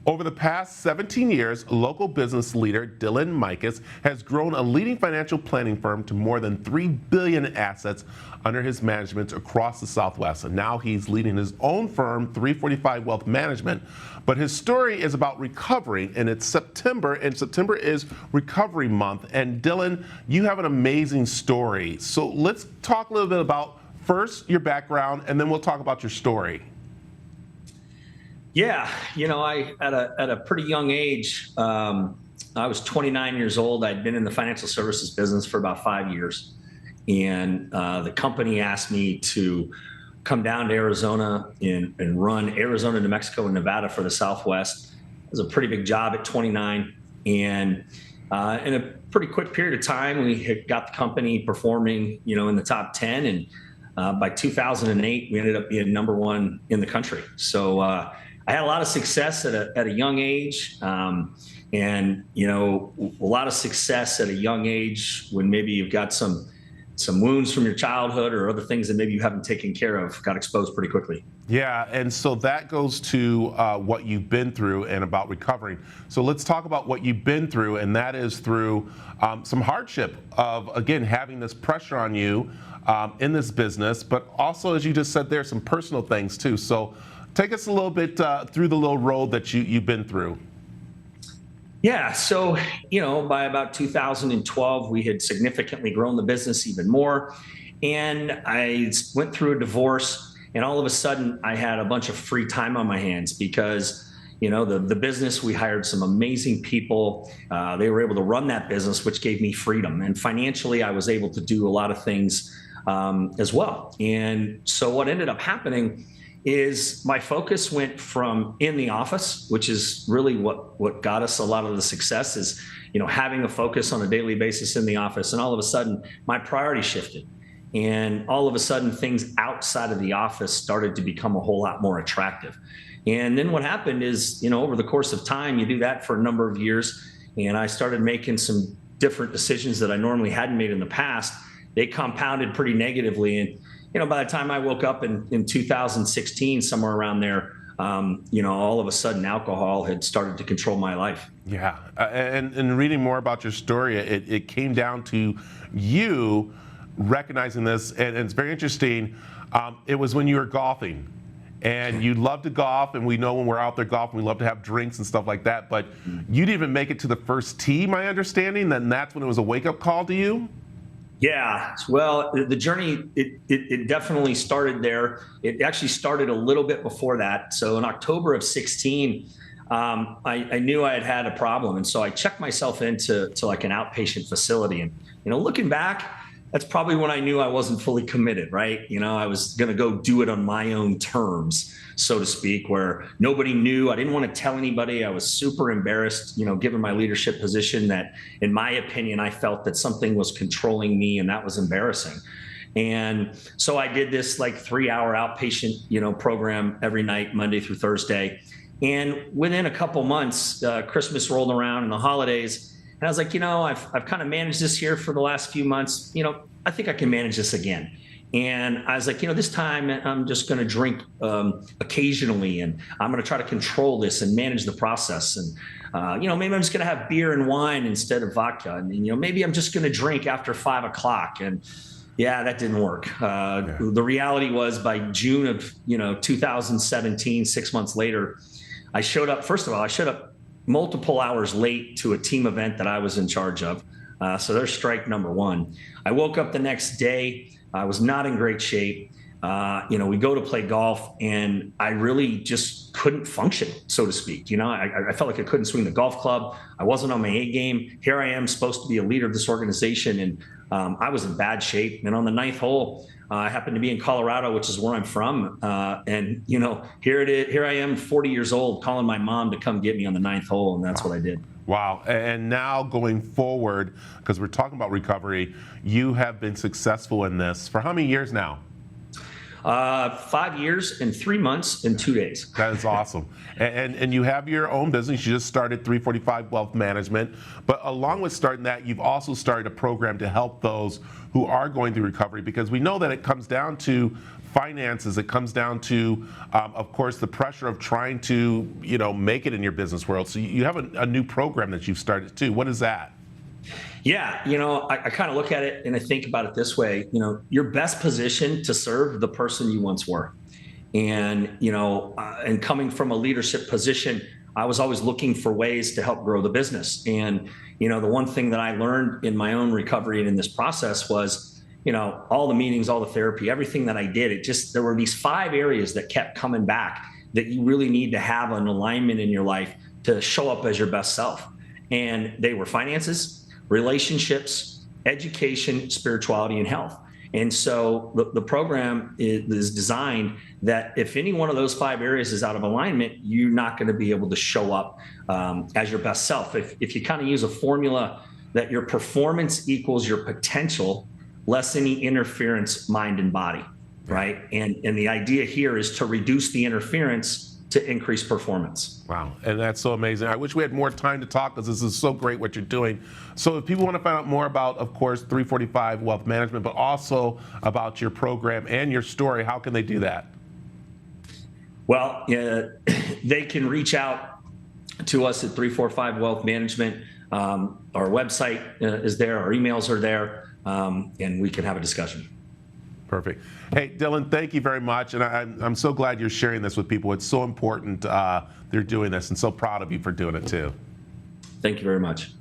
Over the past 17 years, local business leader Dillan Micus has grown a leading financial planning firm to more than $3 billion in assets under his management across the Southwest. And now he's leading his own firm, 345 Wealth Management. But his story is about recovery, and it's September, and September is Recovery Month. And Dillan, you have an amazing story. So let's talk a little bit about first your background, and then we'll talk about your story. Yeah, I at a pretty young age, I was 29 years old. I'd been in the financial services business for about 5 years, and the company asked me to come down to Arizona and run Arizona, New Mexico, and Nevada for the Southwest. It was a pretty big job at 29, and in a pretty quick period of time, we had got the company performing, in the top 10, and by 2008, we ended up being #1 in the country. So I had a lot of success at a young age, and a lot of success at a young age when maybe you've got some wounds from your childhood or other things that maybe you haven't taken care of got exposed pretty quickly. Yeah, and so that goes to what you've been through and about recovering. So let's talk about what you've been through, and that is through some hardship of, again, having this pressure on you in this business, but also, as you just said, there's some personal things too. So take us a little bit through the little road that you've been through. Yeah, so, by about 2012, we had significantly grown the business even more. And I went through a divorce, and all of a sudden I had a bunch of free time on my hands because, the business, we hired some amazing people. They were able to run that business, which gave me freedom. And financially, I was able to do a lot of things as well. And so what ended up happening is my focus went from in the office, which is really what got us a lot of the success, is having a focus on a daily basis in the office. And all of a sudden my priority shifted, and all of a sudden things outside of the office started to become a whole lot more attractive. And then what happened is, over the course of time, you do that for a number of years, and I started making some different decisions that I normally hadn't made in the past. They compounded pretty negatively, and by the time I woke up in 2016, somewhere around there, all of a sudden alcohol had started to control my life. Yeah, and reading more about your story, it came down to you recognizing this, and it's very interesting. It was when you were golfing, and you love to golf, and we know when we're out there golfing, we love to have drinks and stuff like that, but you didn't even make it to the first tee, my understanding. Then that's when it was a wake-up call to you? Yeah, well, the journey, it definitely started there. It actually started a little bit before that. So in October of 16, I knew I had a problem. And so I checked myself into like an outpatient facility. And, looking back, that's probably when I knew I wasn't fully committed, right? I was going to go do it on my own terms, so to speak, where nobody knew. I didn't want to tell anybody. I was super embarrassed, given my leadership position, that in my opinion, I felt that something was controlling me, and that was embarrassing. And so I did this like 3-hour outpatient, program every night, Monday through Thursday. And within a couple months, Christmas rolled around and the holidays, and I was like, I've kind of managed this here for the last few months. I think I can manage this again. And I was like, this time I'm just going to drink occasionally, and I'm going to try to control this and manage the process. And, maybe I'm just going to have beer and wine instead of vodka. And, maybe I'm just going to drink after 5 o'clock. And yeah, that didn't work. The reality was by June of, 2017, 6 months later, I showed up. First of all, I showed up multiple hours late to a team event that I was in charge of. So there's strike number one. I woke up the next day. I was not in great shape. We go to play golf, and I really just couldn't function, so to speak. I felt like I couldn't swing the golf club. I wasn't on my A game. Here I am, supposed to be a leader of this organization, and I was in bad shape. And on the 9th hole, I happened to be in Colorado, which is where I'm from. And here I am, 40 years old, calling my mom to come get me on the 9th hole, and that's what I did. Wow. And now going forward, because we're talking about recovery, you have been successful in this for how many years now? 5 years and 3 months and 2 days. That is awesome. And you have your own business. You just started 345 Wealth Management. But along with starting that, you've also started a program to help those who are going through recovery, because we know that it comes down to finances. It comes down to, of course, the pressure of trying to, make it in your business world. So you have a new program that you've started too. What is that? Yeah, I kind of look at it and I think about it this way. You're best positioned to serve the person you once were. And, and coming from a leadership position, I was always looking for ways to help grow the business. And, the one thing that I learned in my own recovery and in this process was, all the meetings, all the therapy, everything that I did, there were these 5 areas that kept coming back that you really need to have an alignment in your life to show up as your best self. And they were finances, relationships, education, spirituality, and health. And so the program is designed that if any one of those 5 areas is out of alignment, you're not going to be able to show up as your best self. If you kind of use a formula that your performance equals your potential, less any interference, mind and body, right? And the idea here is to reduce the interference to increase performance. Wow, and that's so amazing. I wish we had more time to talk, because this is so great what you're doing. So if people want to find out more about, of course, 345 Wealth Management, but also about your program and your story, how can they do that? Well, they can reach out to us at 345 Wealth Management. Our website is there, our emails are there, and we can have a discussion. Perfect. Hey, Dillan, thank you very much. And I'm so glad you're sharing this with people. It's so important they're doing this, and so proud of you for doing it too. Thank you very much.